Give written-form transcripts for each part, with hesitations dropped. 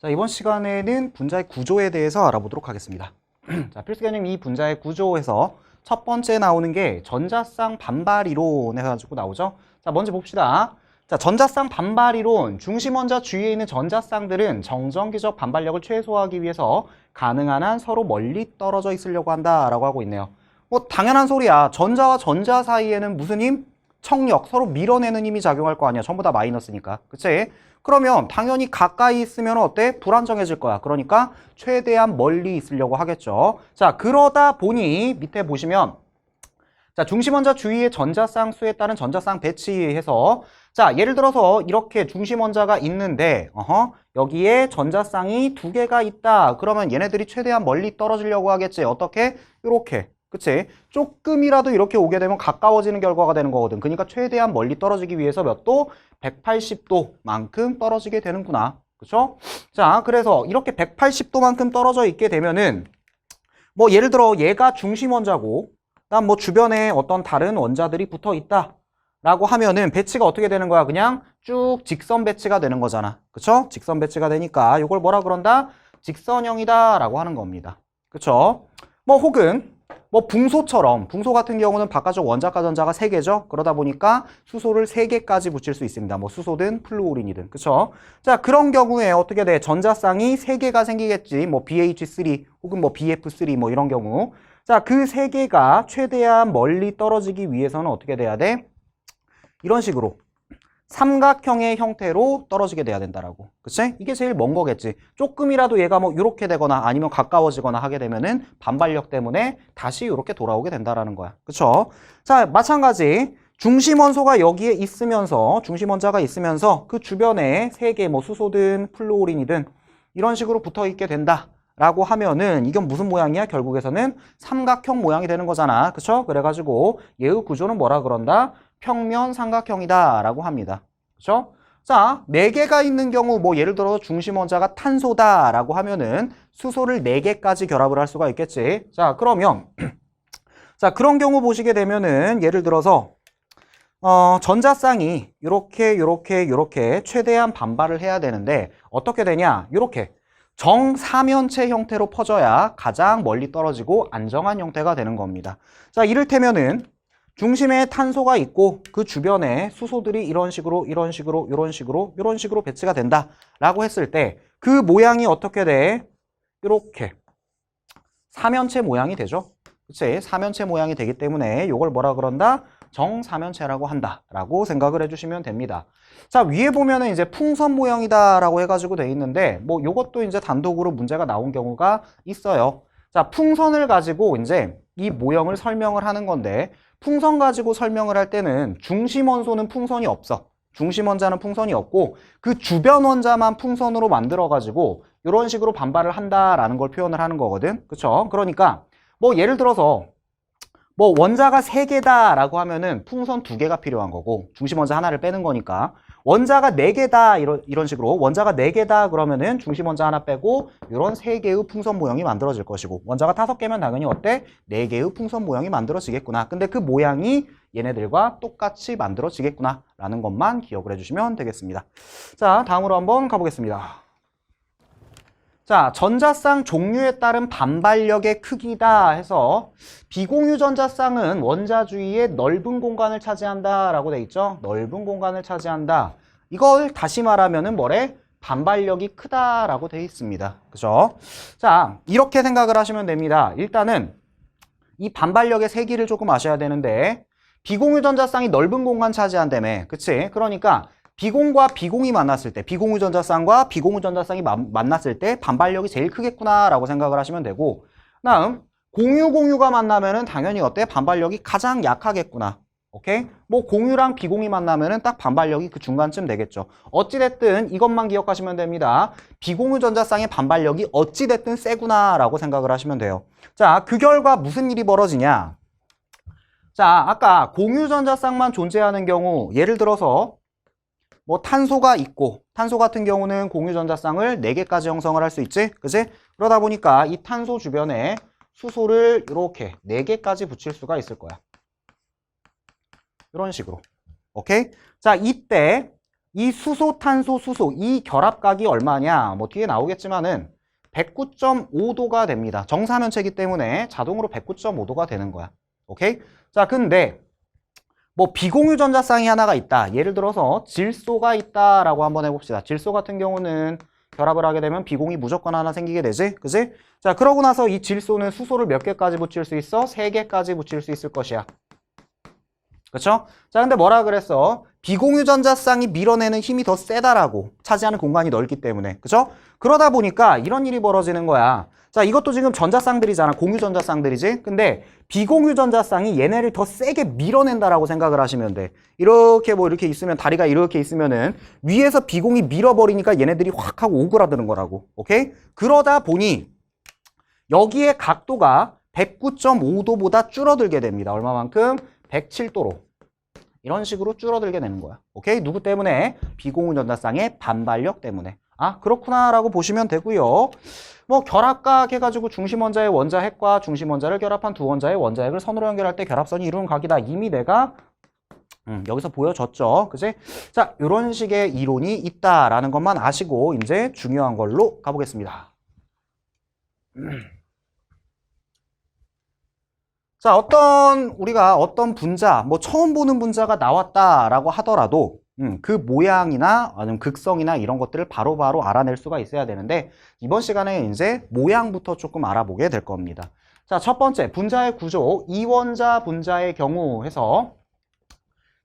자, 이번 시간에는 분자의 구조에 대해서 알아보도록 하겠습니다. 자, 필수 개념 이 분자의 구조에서 첫 번째 나오는 게 전자쌍 반발 이론 해가지고 나오죠. 자, 먼저 봅시다. 자, 전자쌍 반발 이론, 중심 원자 주위에 있는 전자쌍들은 정전기적 반발력을 최소화하기 위해서 가능한 한 서로 멀리 떨어져 있으려고 한다라고 하고 있네요. 뭐 당연한 소리야. 전자와 전자 사이에는 무슨 힘? 청력, 서로 밀어내는 힘이 작용할 거 아니야. 전부 다 마이너스니까. 그치? 그러면 당연히 가까이 있으면 어때? 불안정해질 거야. 그러니까 최대한 멀리 있으려고 하겠죠. 자, 그러다 보니 밑에 보시면 자, 중심원자 주위의 전자쌍 수에 따른 전자쌍 배치해서 자, 예를 들어서 이렇게 중심원자가 있는데 여기에 전자쌍이 두 개가 있다. 그러면 얘네들이 최대한 멀리 떨어지려고 하겠지. 어떻게? 이렇게. 그치? 조금이라도 이렇게 오게 되면 가까워지는 결과가 되는 거거든. 그러니까 최대한 멀리 떨어지기 위해서 몇 도? 180도만큼 떨어지게 되는구나. 그쵸? 자, 그래서 이렇게 180도만큼 떨어져 있게 되면은 뭐 예를 들어 얘가 중심 원자고 그다음 뭐 주변에 어떤 다른 원자들이 붙어 있다 라고 하면은 배치가 어떻게 되는 거야? 그냥 쭉 직선 배치가 되는 거잖아. 그쵸? 직선 배치가 되니까 이걸 뭐라 그런다? 직선형이다 라고 하는 겁니다. 그쵸? 뭐 혹은 뭐 붕소처럼, 붕소 같은 경우는 바깥쪽 원자과 전자가 3개죠. 그러다 보니까 수소를 3개까지 붙일 수 있습니다. 뭐 수소든 플루오린이든. 그쵸? 자, 그런 경우에 어떻게 돼? 전자쌍이 3개가 생기겠지. 뭐 BH3 혹은 뭐 BF3 뭐 이런 경우. 자, 그 3개가 최대한 멀리 떨어지기 위해서는 어떻게 돼야 돼? 이런 식으로 삼각형의 형태로 떨어지게 돼야 된다라고. 그치? 이게 제일 먼 거겠지. 조금이라도 얘가 뭐 이렇게 되거나 아니면 가까워지거나 하게 되면은 반발력 때문에 다시 이렇게 돌아오게 된다라는 거야. 그쵸? 자, 마찬가지. 중심원소가 여기에 있으면서, 중심원자가 있으면서 그 주변에 3개 뭐 수소든 플루오린이든 이런 식으로 붙어 있게 된다. 라고 하면은 이건 무슨 모양이야? 결국에서는 삼각형 모양이 되는 거잖아. 그쵸? 그래가지고 얘의 구조는 뭐라 그런다? 평면 삼각형이다 라고 합니다. 그쵸? 자, 4개가 있는 경우 뭐 예를 들어 중심 원자가 탄소다 라고 하면은 수소를 4개까지 결합을 할 수가 있겠지. 자, 그러면 자, 그런 경우 보시게 되면은 예를 들어서 전자쌍이 요렇게 최대한 반발을 해야 되는데 어떻게 되냐? 요렇게 정사면체 형태로 퍼져야 가장 멀리 떨어지고 안정한 형태가 되는 겁니다. 자, 이를테면은 중심에 탄소가 있고 그 주변에 수소들이 이런 식으로 배치가 된다라고 했을 때 그 모양이 어떻게 돼? 이렇게 사면체 모양이 되죠. 그치? 사면체 모양이 되기 때문에 이걸 뭐라 그런다? 정사면체라고 한다라고 생각을 해주시면 됩니다. 자, 위에 보면은 이제 풍선 모양이다라고 해가지고 돼 있는데 뭐 이것도 이제 단독으로 문제가 나온 경우가 있어요. 자, 풍선을 가지고 이제 이 모형을 설명을 하는 건데 풍선 가지고 설명을 할 때는 중심 원소는 풍선이 없어. 중심 원자는 풍선이 없고 그 주변 원자만 풍선으로 만들어 가지고 이런 식으로 반발을 한다라는 걸 표현을 하는 거거든. 그쵸? 그러니까 뭐 예를 들어서 뭐 원자가 3개다라고 하면은 풍선 2개가 필요한 거고 중심 원자 하나를 빼는 거니까 원자가 4개다 이런 식으로 원자가 4개다 그러면은 중심 원자 하나 빼고 이런 3개의 풍선 모형이 만들어질 것이고 원자가 5개면 당연히 어때? 4개의 풍선 모형이 만들어지겠구나. 근데 그 모양이 얘네들과 똑같이 만들어지겠구나 라는 것만 기억을 해주시면 되겠습니다. 자, 다음으로 한번 가보겠습니다. 자, 전자쌍 종류에 따른 반발력의 크기다 해서 비공유 전자쌍은 원자 주위에 넓은 공간을 차지한다 라고 돼 있죠. 넓은 공간을 차지한다. 이걸 다시 말하면은 뭐래? 반발력이 크다라고 돼 있습니다. 그죠? 자, 이렇게 생각을 하시면 됩니다. 일단은 이 반발력의 세기를 조금 아셔야 되는데 비공유 전자쌍이 넓은 공간 차지한다며. 그치? 그러니까 비공과 비공이 만났을 때, 비공유 전자쌍과 비공유 전자쌍이 만났을 때 반발력이 제일 크겠구나 라고 생각을 하시면 되고 다음 공유가 만나면은 당연히 어때? 반발력이 가장 약하겠구나. 오케이? 뭐 공유랑 비공이 만나면은 딱 반발력이 그 중간쯤 되겠죠. 어찌됐든 이것만 기억하시면 됩니다. 비공유 전자쌍의 반발력이 어찌됐든 세구나 라고 생각을 하시면 돼요. 자, 그 결과 무슨 일이 벌어지냐? 자, 아까 공유 전자쌍만 존재하는 경우 예를 들어서 뭐 탄소가 있고 탄소 같은 경우는 공유 전자쌍을 4개까지 형성을 할 수 있지? 그치? 그러다 보니까 이 탄소 주변에 수소를 이렇게 4개까지 붙일 수가 있을 거야. 이런 식으로. 오케이? 자, 이때 이 수소, 탄소, 수소 이 결합각이 얼마냐? 뭐 뒤에 나오겠지만은 109.5도가 됩니다. 정사면체이기 때문에 자동으로 109.5도가 되는 거야. 오케이? 자, 근데 뭐 비공유 전자쌍이 하나가 있다. 예를 들어서 질소가 있다라고 한번 해봅시다. 질소 같은 경우는 결합을 하게 되면 비공이 무조건 하나 생기게 되지? 그지? 자, 그러고 나서 이 질소는 수소를 몇 개까지 붙일 수 있어? 3개까지 붙일 수 있을 것이야. 그쵸? 자, 근데 뭐라 그랬어? 비공유 전자쌍이 밀어내는 힘이 더 세다라고. 차지하는 공간이 넓기 때문에. 그쵸? 그러다 보니까 이런 일이 벌어지는 거야. 자, 이것도 지금 전자쌍들이잖아. 공유 전자쌍들이지? 근데 비공유 전자쌍이 얘네를 더 세게 밀어낸다라고 생각을 하시면 돼. 이렇게 뭐 이렇게 있으면, 다리가 이렇게 있으면은 위에서 비공이 밀어버리니까 얘네들이 확 하고 오그라드는 거라고. 오케이? 그러다 보니 여기에 각도가 109.5도보다 줄어들게 됩니다. 얼마만큼? 107도로. 이런 식으로 줄어들게 되는 거야. 오케이? 누구 때문에? 비공유 전자쌍의 반발력 때문에. 아, 그렇구나 라고 보시면 되고요. 뭐 결합각 해가지고 중심원자의 원자핵과 중심원자를 결합한 두 원자의 원자핵을 선으로 연결할 때 결합선이 이루는 각이다. 이미 내가 여기서 보여줬죠. 그치? 자, 이런 식의 이론이 있다라는 것만 아시고 이제 중요한 걸로 가보겠습니다. 자, 우리가 어떤 분자, 뭐 처음 보는 분자가 나왔다라고 하더라도 그 모양이나 아니면 극성이나 이런 것들을 바로바로 알아낼 수가 있어야 되는데 이번 시간에 이제 모양부터 조금 알아보게 될 겁니다. 자, 첫 번째 분자의 구조, 이원자 분자의 경우 해서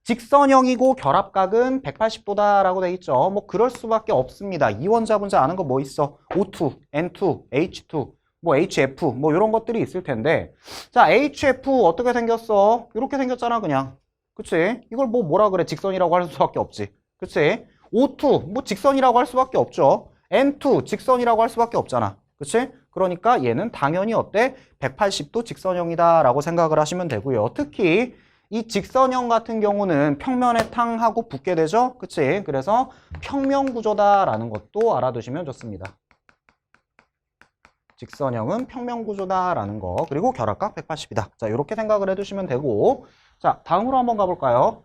직선형이고 결합각은 180도다라고 돼 있죠. 뭐 그럴 수밖에 없습니다. 이원자 분자 아는 거 뭐 있어? O2, N2, H2, 뭐 HF 뭐 이런 것들이 있을 텐데 자, HF 어떻게 생겼어? 이렇게 생겼잖아 그냥. 그치? 이걸 뭐라 그래? 직선이라고 할 수밖에 없지. 그치? O2 뭐 직선이라고 할 수밖에 없죠. N2 직선이라고 할 수밖에 없잖아. 그치? 그러니까 얘는 당연히 어때? 180도 직선형이다 라고 생각을 하시면 되고요. 특히 이 직선형 같은 경우는 평면에 탕하고 붙게 되죠. 그치? 그래서 평면구조다라는 것도 알아두시면 좋습니다. 직선형은 평면구조다라는 거. 그리고 결합각 180이다. 자, 이렇게 생각을 해두시면 되고 자, 다음으로 한번 가볼까요?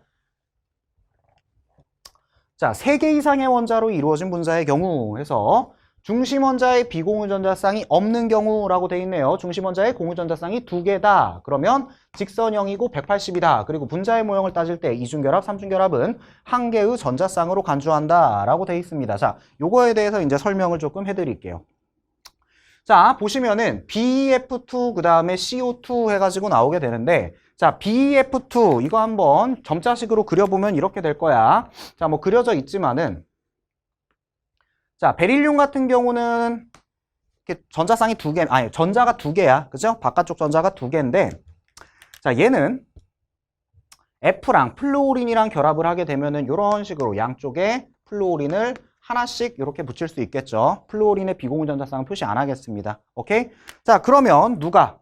자, 3개 이상의 원자로 이루어진 분자의 경우 해서 중심 원자의 비공유 전자쌍이 없는 경우라고 돼 있네요. 중심 원자의 공유 전자쌍이 2개다. 그러면 직선형이고 180이다. 그리고 분자의 모형을 따질 때 이중결합, 삼중결합은 한 개의 전자쌍으로 간주한다. 라고 돼 있습니다. 자, 요거에 대해서 이제 설명을 조금 해드릴게요. 자, 보시면은 BF2 그 다음에 CO2 해가지고 나오게 되는데 자, BF2 이거 한번 점자식으로 그려보면 이렇게 될 거야. 자, 뭐 그려져 있지만은 자, 베릴륨 같은 경우는 이렇게 전자쌍이 2개, 아니 전자가 2개야. 그죠? 바깥쪽 전자가 2개인데 자, 얘는 F랑 플루오린이랑 결합을 하게 되면은 이런 식으로 양쪽에 플루오린을 하나씩 이렇게 붙일 수 있겠죠. 플루오린의 비공유 전자쌍은 표시 안 하겠습니다. 오케이? 자, 그러면 누가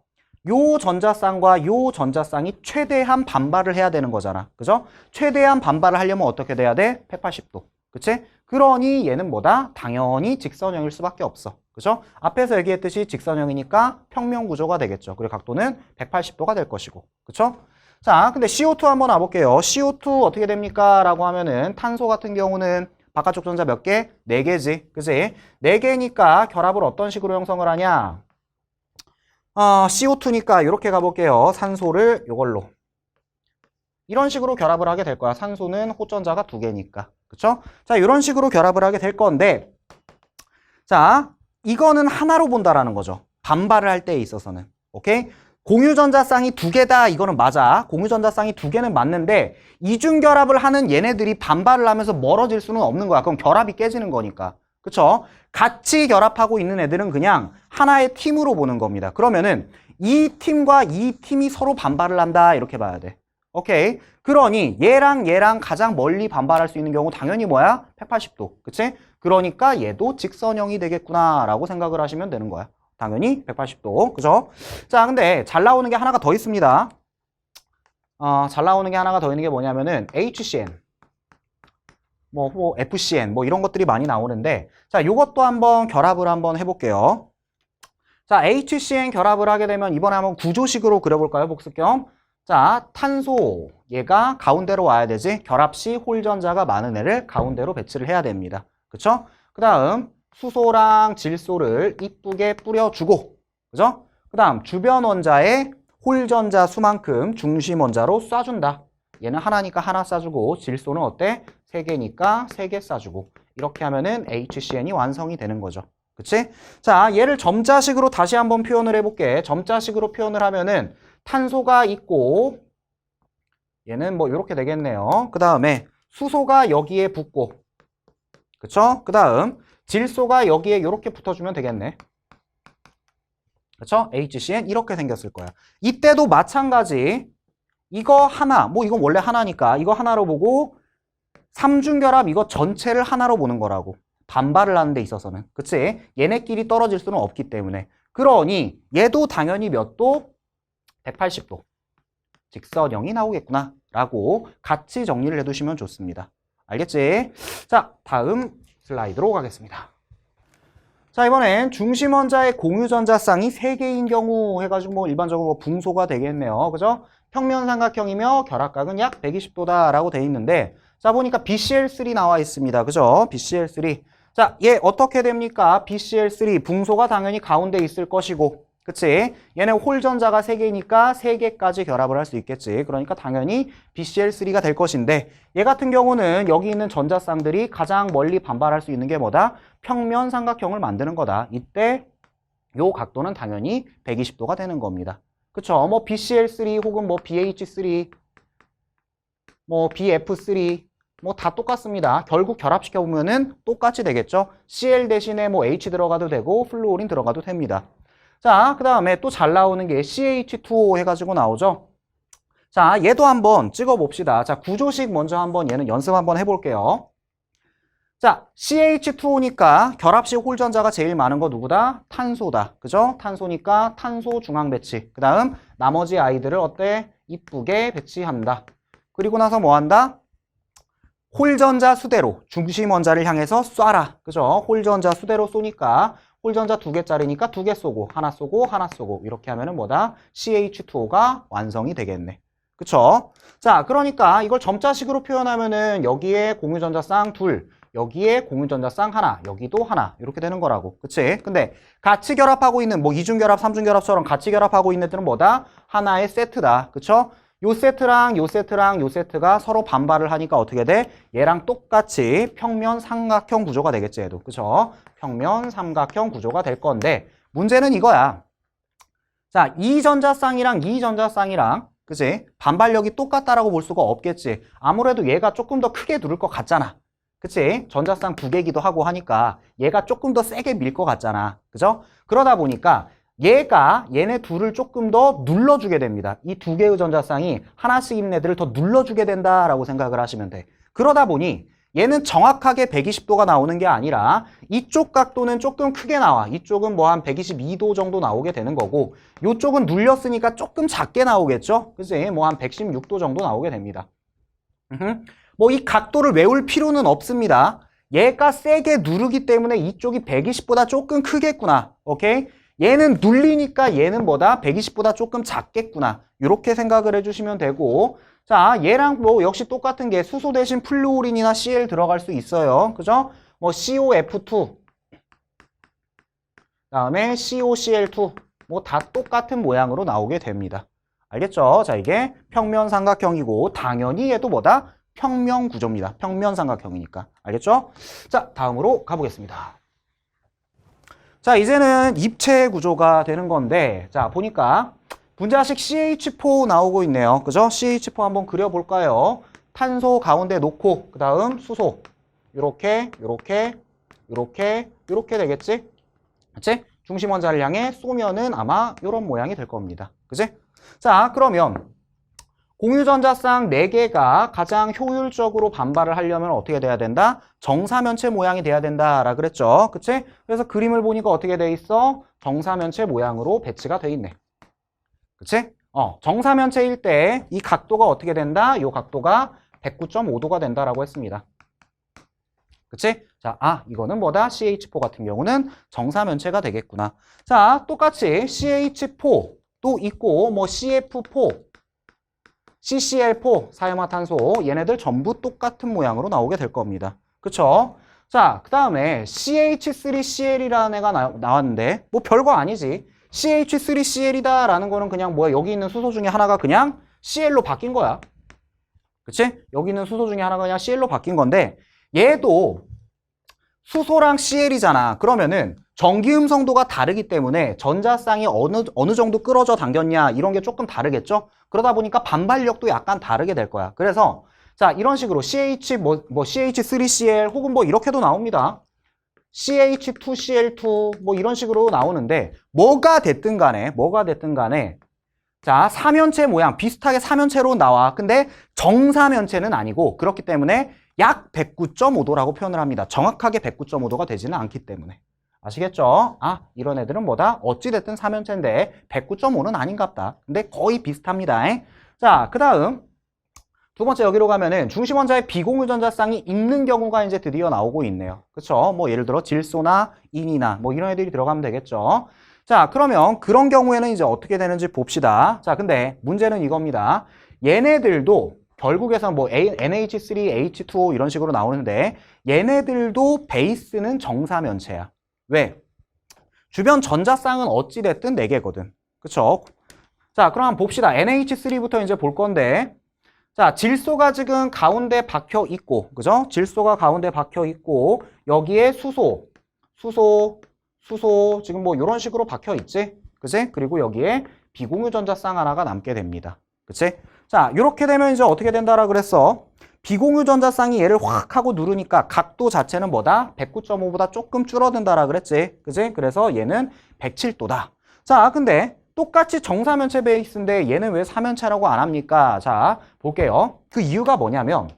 요 전자쌍과 요 전자쌍이 최대한 반발을 해야 되는 거잖아. 그죠? 최대한 반발을 하려면 어떻게 돼야 돼? 180도. 그치? 그러니 얘는 뭐다? 당연히 직선형일 수밖에 없어. 그죠? 앞에서 얘기했듯이 직선형이니까 평면 구조가 되겠죠. 그리고 각도는 180도가 될 것이고. 그쵸? 자, 근데 CO2 한번 와볼게요. CO2 어떻게 됩니까? 라고 하면은 탄소 같은 경우는 바깥쪽 전자 몇 개? 4개지. 그치? 4개니까 결합을 어떤 식으로 형성을 하냐? CO2니까 이렇게 가볼게요. 산소를 이걸로. 이런 식으로 결합을 하게 될 거야. 산소는 호전자가 2개니까. 그쵸? 자, 이런 식으로 결합을 하게 될 건데, 자, 이거는 하나로 본다라는 거죠. 반발을 할 때에 있어서는. 오케이? 공유전자쌍이 2개다. 이거는 맞아. 공유전자쌍이 2개는 맞는데, 이중결합을 하는 얘네들이 반발을 하면서 멀어질 수는 없는 거야. 그럼 결합이 깨지는 거니까. 그쵸? 같이 결합하고 있는 애들은 그냥 하나의 팀으로 보는 겁니다. 그러면은 이 팀과 이 팀이 서로 반발을 한다. 이렇게 봐야 돼. 오케이. 그러니 얘랑 가장 멀리 반발할 수 있는 경우 당연히 뭐야? 180도. 그치? 그러니까 얘도 직선형이 되겠구나 라고 생각을 하시면 되는 거야. 당연히 180도. 그죠? 자, 근데 잘 나오는 게 하나가 더 있습니다. 잘 나오는 게 하나가 더 있는 게 뭐냐면은 HCN. 뭐 FCN 뭐 이런 것들이 많이 나오는데 자, 요것도 한번 결합을 한번 해볼게요. 자, HCN 결합을 하게 되면 이번에 한번 구조식으로 그려볼까요? 복습 겸. 자, 탄소 얘가 가운데로 와야 되지. 결합 시 홀전자가 많은 애를 가운데로 배치를 해야 됩니다. 그쵸? 그 다음 수소랑 질소를 이쁘게 뿌려주고, 그죠? 그 다음 주변 원자에 홀전자 수만큼 중심 원자로 쏴준다. 얘는 하나니까 하나 쏴주고, 질소는 어때? 3개니까 3개 쏴주고. 이렇게 하면은 HCn이 완성이 되는 거죠. 그치? 자, 얘를 점자식으로 다시 한번 표현을 해볼게. 점자식으로 표현을 하면은 탄소가 있고, 얘는 뭐 이렇게 되겠네요. 그 다음에 수소가 여기에 붙고, 그쵸? 그 다음 질소가 여기에 이렇게 붙어주면 되겠네. 그쵸? HCN 이렇게 생겼을 거야. 이때도 마찬가지. 이거 하나, 뭐 이건 원래 하나니까 이거 하나로 보고 삼중결합 이거 전체를 하나로 보는 거라고. 반발을 하는 데 있어서는. 그치? 얘네끼리 떨어질 수는 없기 때문에. 그러니 얘도 당연히 몇 도? 180도. 직선형이 나오겠구나 라고 같이 정리를 해두시면 좋습니다. 알겠지? 자, 다음 슬라이드로 가겠습니다. 자, 이번엔 중심 원자의 공유전자쌍이 3개인 경우 해가지고 뭐 일반적으로 붕소가 되겠네요. 그죠? 평면 삼각형이며 결합각은 약 120도다 라고 돼 있는데, 자, 보니까 BCl3 나와 있습니다. 그죠? BCl3. 자, 얘 어떻게 됩니까? BCl3 붕소가 당연히 가운데 있을 것이고, 그치? 얘네 홀전자가 3개니까 3개까지 결합을 할 수 있겠지. 그러니까 당연히 BCl3가 될 것인데, 얘 같은 경우는 여기 있는 전자쌍들이 가장 멀리 반발할 수 있는 게 뭐다? 평면 삼각형을 만드는 거다. 이때 요 각도는 당연히 120도가 되는 겁니다. 그쵸? 뭐 BCl3 혹은 뭐 BH3, 뭐 BF3 뭐 다 똑같습니다. 결국 결합시켜 보면은 똑같이 되겠죠. Cl 대신에 뭐 H 들어가도 되고 플루오린 들어가도 됩니다. 자, 그 다음에 또 잘 나오는 게 CH2O 해가지고 나오죠. 자, 얘도 한번 찍어 봅시다. 자, 구조식 먼저 한번 얘는 연습 한번 해볼게요. 자, CH2O니까 결합식 홀전자가 제일 많은 거 누구다? 탄소다. 그죠? 탄소니까 탄소 중앙 배치. 그 다음 나머지 아이들을 어때? 이쁘게 배치한다. 그리고 나서 뭐 한다? 홀전자 수대로 중심 원자를 향해서 쏴라. 그죠? 홀전자 수대로 쏘니까 홀전자 2개짜리니까 2개 쏘고 하나 쏘고 하나 쏘고 이렇게 하면은 뭐다? CH2O가 완성이 되겠네. 그쵸? 자, 그러니까 이걸 점자식으로 표현하면은 여기에 공유전자쌍 둘, 여기에 공유전자쌍 하나, 여기도 하나 이렇게 되는 거라고. 그치? 근데 같이 결합하고 있는 뭐 이중결합, 삼중결합처럼 같이 결합하고 있는 애들은 뭐다? 하나의 세트다. 그쵸? 요 세트랑 요 세트랑 요 세트가 서로 반발을 하니까 어떻게 돼? 얘랑 똑같이 평면 삼각형 구조가 되겠지, 얘도. 그쵸? 평면 삼각형 구조가 될 건데 문제는 이거야. 자, 이 전자쌍이랑 이 전자쌍이랑 그치? 반발력이 똑같다라고 볼 수가 없겠지. 아무래도 얘가 조금 더 크게 누를 것 같잖아. 그치? 전자쌍 2개기도 하고 하니까 얘가 조금 더 세게 밀 것 같잖아. 그죠? 그러다 보니까 얘가 얘네 둘을 조금 더 눌러주게 됩니다. 이 2개의 전자쌍이 하나씩 있는 애들을 더 눌러주게 된다라고 생각을 하시면 돼. 그러다 보니 얘는 정확하게 120도가 나오는 게 아니라 이쪽 각도는 조금 크게 나와. 이쪽은 뭐 한 122도 정도 나오게 되는 거고 이쪽은 눌렸으니까 조금 작게 나오겠죠? 그치? 뭐 한 116도 정도 나오게 됩니다. 뭐 이 각도를 외울 필요는 없습니다. 얘가 세게 누르기 때문에 이쪽이 120보다 조금 크겠구나. 오케이? 얘는 눌리니까 얘는 뭐다? 120보다 조금 작겠구나. 이렇게 생각을 해주시면 되고, 자, 얘랑 뭐 역시 똑같은 게 수소 대신 플루오린이나 Cl 들어갈 수 있어요. 그죠? 뭐 COF2, 다음에 COCl2, 뭐 다 똑같은 모양으로 나오게 됩니다. 알겠죠? 자, 이게 평면 삼각형이고 당연히 얘도 뭐다? 평면 구조입니다. 평면 삼각형이니까. 알겠죠? 자, 다음으로 가보겠습니다. 자, 이제는 입체 구조가 되는 건데, 자, 보니까 분자식 CH4 나오고 있네요. 그죠? CH4 한번 그려볼까요? 탄소 가운데 놓고, 그 다음 수소. 요렇게, 요렇게, 요렇게, 요렇게 되겠지? 그치? 중심 원자를 향해 쏘면은 아마 요런 모양이 될 겁니다. 그치? 자, 그러면 공유전자쌍 4개가 가장 효율적으로 반발을 하려면 어떻게 돼야 된다? 정사면체 모양이 돼야 된다라 그랬죠. 그치? 그래서 그림을 보니까 어떻게 돼 있어? 정사면체 모양으로 배치가 돼 있네. 그치? 정사면체일 때 이 각도가 어떻게 된다? 이 각도가 109.5도가 된다라고 했습니다. 그치? 자, 이거는 뭐다? CH4 같은 경우는 정사면체가 되겠구나. 자, 똑같이 CH4도 있고, 뭐 CF4, CCl4 사이화탄소 얘네들 전부 똑같은 모양으로 나오게 될 겁니다. 그쵸? 자, 그 다음에 CH3Cl이라는 애가 나왔는데 뭐 별거 아니지. CH3Cl이다 라는 거는 그냥 뭐야, 여기 있는 수소 중에 하나가 그냥 Cl로 바뀐 거야. 그치? 여기 있는 수소 중에 하나가 그냥 Cl로 바뀐 건데 얘도 수소랑 Cl이잖아. 그러면은 전기 음성도가 다르기 때문에 전자쌍이 어느 정도 끌어져 당겼냐 이런 게 조금 다르겠죠? 그러다 보니까 반발력도 약간 다르게 될 거야. 그래서 자, 이런 식으로 CH3Cl 혹은 뭐 이렇게도 나옵니다. CH2Cl2 뭐 이런 식으로 나오는데 뭐가 됐든 간에 자, 사면체 모양 비슷하게 사면체로 나와. 근데 정사면체는 아니고 그렇기 때문에 약 109.5도라고 표현을 합니다. 정확하게 109.5도가 되지는 않기 때문에. 아시겠죠? 아, 이런 애들은 뭐다? 어찌됐든 사면체인데 109.5는 아닌갑다. 근데 거의 비슷합니다. 자, 그 다음 두 번째 여기로 가면은 중심원자에 비공유 전자쌍이 있는 경우가 이제 드디어 나오고 있네요. 그쵸? 뭐 예를 들어 질소나 인이나 뭐 이런 애들이 들어가면 되겠죠. 자, 그러면 그런 경우에는 이제 어떻게 되는지 봅시다. 자, 근데 문제는 이겁니다. 얘네들도 결국에서 뭐 NH3, H2O 이런 식으로 나오는데 얘네들도 베이스는 정사면체야. 왜? 주변 전자쌍은 어찌됐든 4개거든. 그쵸? 자, 그럼 한번 봅시다. NH3부터 이제 볼 건데 자, 질소가 지금 가운데 박혀 있고, 그죠? 질소가 가운데 박혀 있고, 여기에 수소, 지금 뭐 이런 식으로 박혀 있지? 그치? 그리고 여기에 비공유 전자쌍 하나가 남게 됩니다. 그치? 자, 이렇게 되면 이제 어떻게 된다라 그랬어? 비공유 전자쌍이 얘를 확 하고 누르니까 각도 자체는 뭐다? 109.5보다 조금 줄어든다라 그랬지? 그치? 그래서 얘는 107도다. 자, 근데 똑같이 정사면체 베이스인데 얘는 왜 사면체라고 안 합니까? 자, 볼게요. 그 이유가 뭐냐면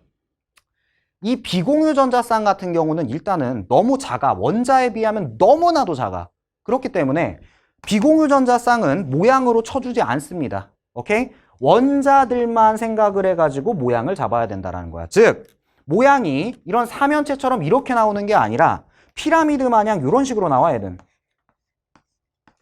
이 비공유 전자쌍 같은 경우는 일단은 너무 작아. 원자에 비하면 너무나도 작아. 그렇기 때문에 비공유 전자쌍은 모양으로 쳐주지 않습니다. 오케이? 원자들만 생각을 해가지고 모양을 잡아야 된다는 거야. 즉, 모양이 이런 사면체처럼 이렇게 나오는 게 아니라 피라미드 마냥 이런 식으로 나와야 돼.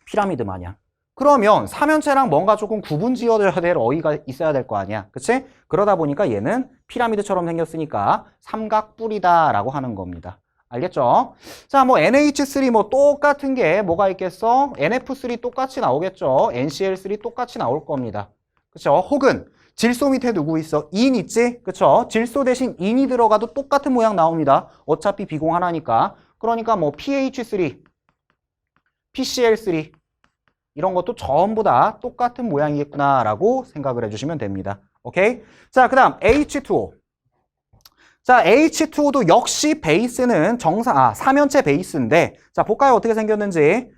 피라미드 마냥. 그러면 사면체랑 뭔가 조금 구분 지어져야 될 어이가 있어야 될 거 아니야. 그치? 그러다 보니까 얘는 피라미드처럼 생겼으니까 삼각뿔이다 라고 하는 겁니다. 알겠죠? 자, 뭐 NH3 뭐 똑같은 게 뭐가 있겠어? NF3 똑같이 나오겠죠? NCl3 똑같이 나올 겁니다. 그쵸? 혹은 질소 밑에 누구 있어? 인 있지? 그쵸? 질소 대신 인이 들어가도 똑같은 모양 나옵니다. 어차피 비공 하나니까. 그러니까 뭐 PH3, PCl3 이런 것도 전부 다 똑같은 모양이겠구나라고 생각을 해주시면 됩니다. 오케이? 자, 그 다음 H2O. 자, H2O도 역시 베이스는 사면체 베이스인데 자, 볼까요? 어떻게 생겼는지.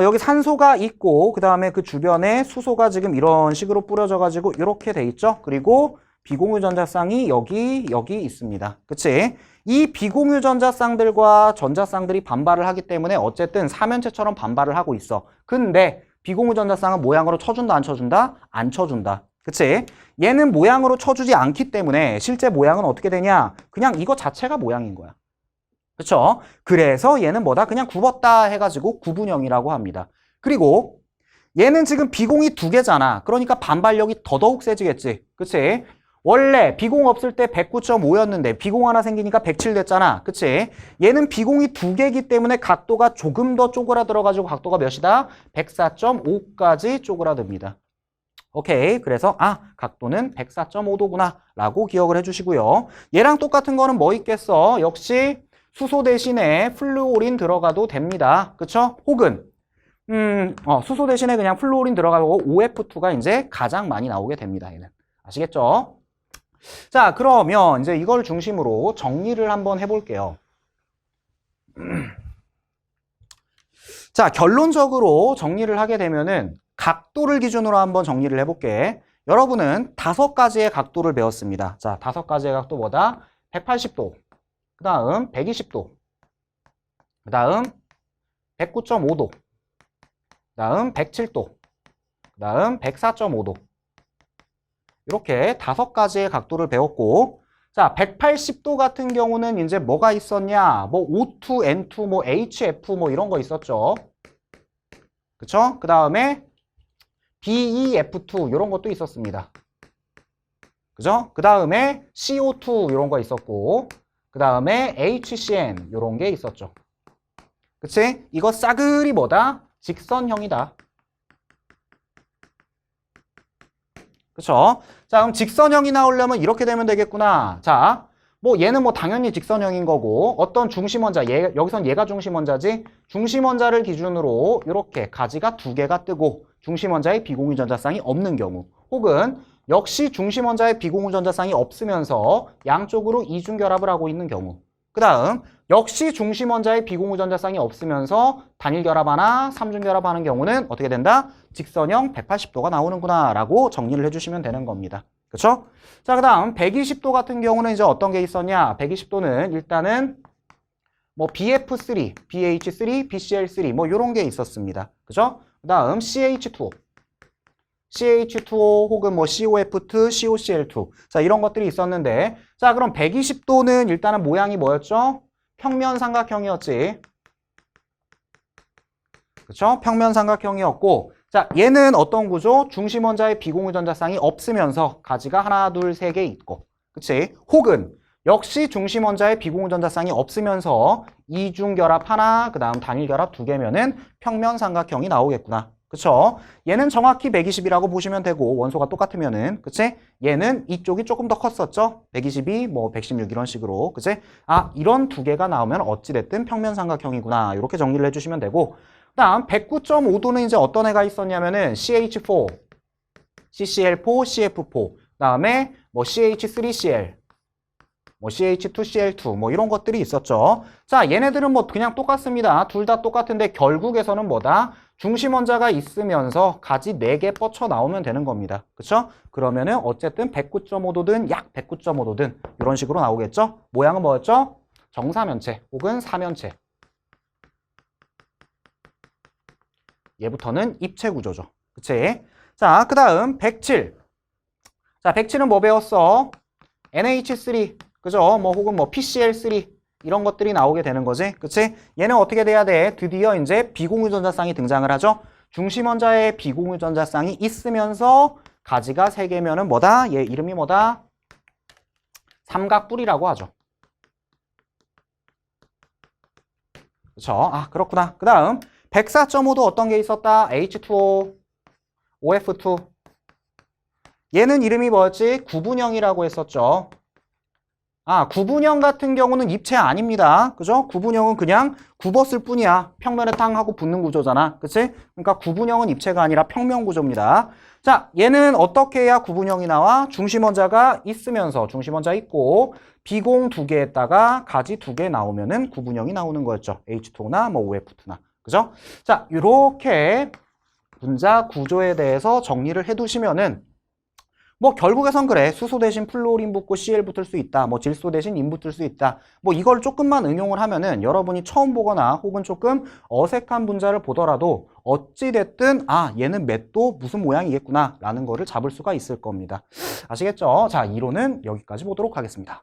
여기 산소가 있고 그 다음에 그 주변에 수소가 지금 이런 식으로 뿌려져 가지고 이렇게 돼 있죠. 그리고 비공유 전자쌍이 여기 있습니다. 그치? 이 비공유 전자쌍들과 전자쌍들이 반발을 하기 때문에 어쨌든 사면체처럼 반발을 하고 있어. 근데 비공유 전자쌍은 모양으로 쳐준다 안 쳐준다? 안 쳐준다. 그치? 얘는 모양으로 쳐주지 않기 때문에 실제 모양은 어떻게 되냐? 그냥 이거 자체가 모양인 거야. 그쵸? 그래서 얘는 뭐다? 그냥 굽었다 해가지고 구분형이라고 합니다. 그리고 얘는 지금 비공이 2개잖아. 그러니까 반발력이 더더욱 세지겠지. 그치? 원래 비공 없을 때 109.5였는데 비공 하나 생기니까 107 됐잖아. 그치? 얘는 비공이 2개이기 때문에 각도가 조금 더 쪼그라들어가지고 각도가 몇이다? 104.5까지 쪼그라듭니다. 오케이. 그래서 각도는 104.5도구나 라고 기억을 해주시고요. 얘랑 똑같은 거는 뭐 있겠어? 역시 수소 대신에 플루오린 들어가도 됩니다. 그쵸? 혹은 수소 대신에 그냥 플루오린 들어가고 OF2가 이제 가장 많이 나오게 됩니다. 얘는. 아시겠죠? 자, 그러면 이제 이걸 중심으로 정리를 한번 해볼게요. 자, 결론적으로 정리를 하게 되면은 각도를 기준으로 한번 정리를 해볼게. 여러분은 5가지의 각도를 배웠습니다. 자, 5가지의 각도 뭐다? 180도, 그 다음 120도, 그 다음 109.5도, 그 다음 107도, 그 다음 104.5도. 이렇게 5가지의 각도를 배웠고, 자, 180도 같은 경우는 이제 뭐가 있었냐? 뭐 O2, N2, 뭐 HF 뭐 이런 거 있었죠. 그쵸? 그 다음에 BEF2 이런 것도 있었습니다. 그죠? 그 다음에 CO2 이런 거 있었고, 그 다음에 HCN 이런 게 있었죠. 그치? 이거 싸그리 뭐다? 직선형이다. 그쵸? 자, 그럼 직선형이 나오려면 이렇게 되면 되겠구나. 자, 뭐 얘는 뭐 당연히 직선형인 거고, 어떤 중심원자, 여기선 얘가 중심원자지? 중심원자를 기준으로 이렇게 가지가 두 개가 뜨고 중심원자의 비공유전자쌍이 없는 경우, 혹은 역시 중심원자의 비공유전자쌍이 없으면서 양쪽으로 이중결합을 하고 있는 경우, 그 다음 역시 중심원자의 비공유전자쌍이 없으면서 단일결합하나 삼중결합하는 경우는 어떻게 된다? 직선형 180도가 나오는구나 라고 정리를 해주시면 되는 겁니다. 그쵸? 자, 그 다음 120도 같은 경우는 이제 어떤 게 있었냐? 120도는 일단은 뭐 BF3, BH3, BCl3 뭐 요런 게 있었습니다. 그죠? 그 다음 CH2O, CH2O 혹은 뭐 COF2, COCl2 자, 이런 것들이 있었는데, 자, 그럼 120도는 일단은 모양이 뭐였죠? 평면 삼각형이었지. 그쵸? 평면 삼각형이었고, 자, 얘는 어떤 구조? 중심원자의 비공유전자쌍이 없으면서 가지가 하나, 둘, 세 개 있고, 그치? 혹은 역시 중심원자의 비공유전자쌍이 없으면서 이중결합 하나, 그 다음 단일결합 두 개면은 평면 삼각형이 나오겠구나. 그쵸? 얘는 정확히 120이라고 보시면 되고, 원소가 똑같으면은, 그치? 얘는 이쪽이 조금 더 컸었죠? 122, 뭐 116 이런 식으로, 그치? 아, 이런 두 개가 나오면 어찌됐든 평면 삼각형이구나. 이렇게 정리를 해주시면 되고, 그 다음 109.5도는 이제 어떤 애가 있었냐면은 CH4, CCl4, CF4, 그 다음에 뭐 CH3Cl, 뭐 CH2Cl2 뭐 이런 것들이 있었죠. 자, 얘네들은 뭐 그냥 똑같습니다. 둘 다 똑같은데 결국에서는 뭐다? 중심원자가 있으면서 가지 4개 뻗쳐 나오면 되는 겁니다. 그쵸? 그러면은 어쨌든 109.5도든 약 109.5도든 이런 식으로 나오겠죠? 모양은 뭐였죠? 정사면체 혹은 사면체. 얘부터는 입체 구조죠. 그치? 자, 그 다음 107. 자, 107은 뭐 배웠어? NH3, 그죠? 뭐 혹은 뭐 PCl3 이런 것들이 나오게 되는 거지. 그치? 얘는 어떻게 돼야 돼? 드디어 이제 비공유전자쌍이 등장을 하죠. 중심원자의 비공유전자쌍이 있으면서 가지가 3개면은 뭐다? 얘 이름이 뭐다? 삼각뿔이라고 하죠. 그쵸? 아, 그렇구나. 그 다음 104.5도 어떤 게 있었다? H2O, OF2. 얘는 이름이 뭐였지? 구분형이라고 했었죠. 아, 구분형 같은 경우는 입체 아닙니다. 그죠? 구분형은 그냥 굽었을 뿐이야. 평면에 탕 하고 붙는 구조잖아. 그치? 그러니까 구분형은 입체가 아니라 평면 구조입니다. 자, 얘는 어떻게 해야 구분형이 나와? 중심원자가 있으면서 중심원자 있고 비공 2개에다가 가지 2개 나오면은 구분형이 나오는 거였죠. H2O나 뭐 OF2나. 그죠? 자, 이렇게 분자 구조에 대해서 정리를 해두시면은 뭐 결국에선 그래. 수소 대신 플로린 붙고 Cl 붙을 수 있다. 뭐 질소 대신 인 붙을 수 있다. 뭐 이걸 조금만 응용을 하면은 여러분이 처음 보거나 혹은 조금 어색한 분자를 보더라도 어찌됐든 아, 얘는 맷도 무슨 모양이겠구나 라는 거를 잡을 수가 있을 겁니다. 아시겠죠? 자, 이론은 여기까지 보도록 하겠습니다.